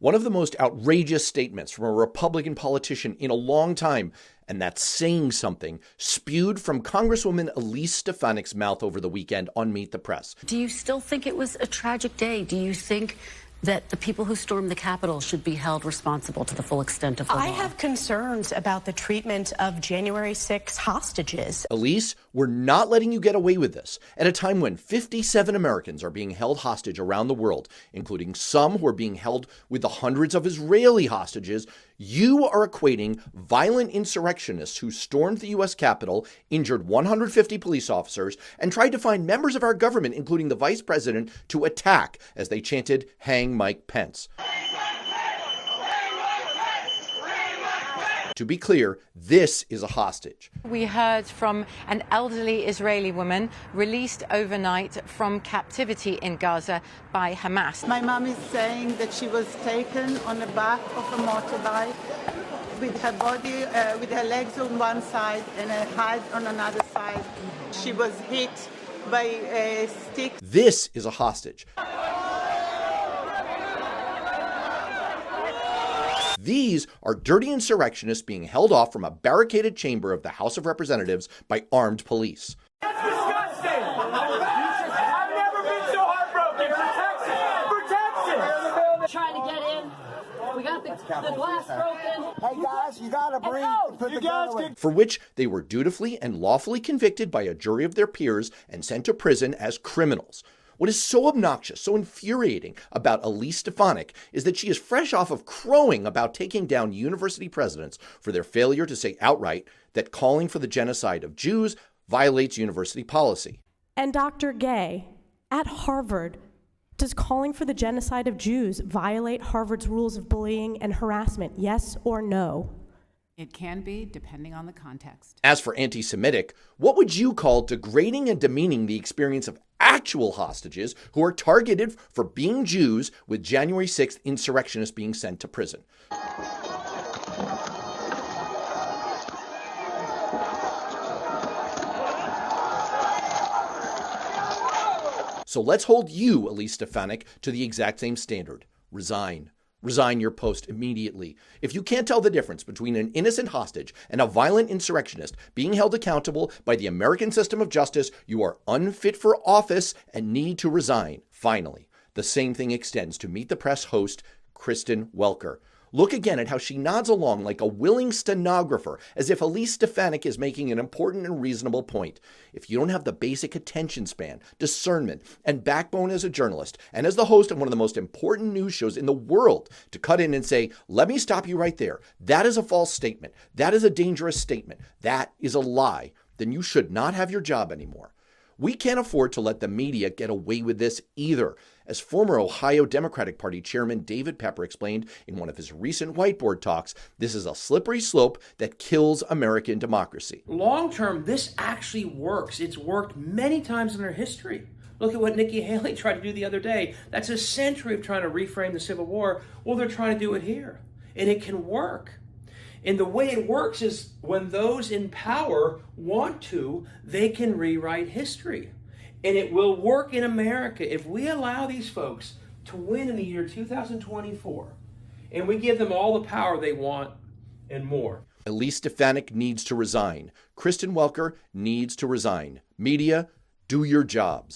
One of the most outrageous statements from a Republican politician in a long time, and that's saying something, spewed from Congresswoman Elise Stefanik's mouth over the weekend on Meet the Press. Do you still think it was a tragic day? Do you think that the people who stormed the Capitol should be held responsible to the full extent of the law? I have concerns about the treatment of January 6 hostages. Elise, we're not letting you get away with this at a time when 57 Americans are being held hostage around the world, including some who are being held with the hundreds of Israeli hostages. You are equating violent insurrectionists who stormed the U.S. Capitol, injured 150 police officers, and tried to find members of our government, including the vice president, to attack as they chanted, "Hang Mike Pence." To be clear, this is a hostage. We heard from an elderly Israeli woman released overnight from captivity in Gaza by Hamas. My mom is saying that she was taken on the back of a motorbike with her body, with her legs on one side and her head on another side. She was hit by a stick. This is a hostage. These are dirty insurrectionists being held off from a barricaded chamber of the House of Representatives by armed police. That's disgusting! I've never been so heartbroken. Protection! Trying to get in. We got the glass broken. Hey guys, you gotta breathe. Put the gun away. For which they were dutifully and lawfully convicted by a jury of their peers and sent to prison as criminals. What is so obnoxious, so infuriating about Elise Stefanik is that she is fresh off of crowing about taking down university presidents for their failure to say outright that calling for the genocide of Jews violates university policy. And Dr. Gay, at Harvard, does calling for the genocide of Jews violate Harvard's rules of bullying and harassment, yes or no? It can be, depending on the context. As for anti-Semitic, what would you call degrading and demeaning the experience of actual hostages who are targeted for being Jews, with January 6th insurrectionists being sent to prison? So let's hold you, Elise Stefanik, to the exact same standard. Resign. Resign your post immediately. If you can't tell the difference between an innocent hostage and a violent insurrectionist being held accountable by the American system of justice, you are unfit for office and need to resign. Finally, the same thing extends to Meet the Press host Kristen Welker. Look again at how she nods along like a willing stenographer, as if Elise Stefanik is making an important and reasonable point. If you don't have the basic attention span, discernment, and backbone as a journalist, and as the host of one of the most important news shows in the world, to cut in and say, "Let me stop you right there. That is a false statement. That is a dangerous statement. That is a lie," then you should not have your job anymore. We can't afford to let the media get away with this either. As former Ohio Democratic Party Chairman David Pepper explained in one of his recent whiteboard talks, this is a slippery slope that kills American democracy. Long term, this actually works. It's worked many times in our history. Look at what Nikki Haley tried to do the other day. That's a century of trying to reframe the Civil War. Well, they're trying to do it here. And it can work. And the way it works is when those in power want to, they can rewrite history. And it will work in America if we allow these folks to win in the year 2024 and we give them all the power they want and more. Elise Stefanik needs to resign. Kristen Welker needs to resign. Media, do your jobs.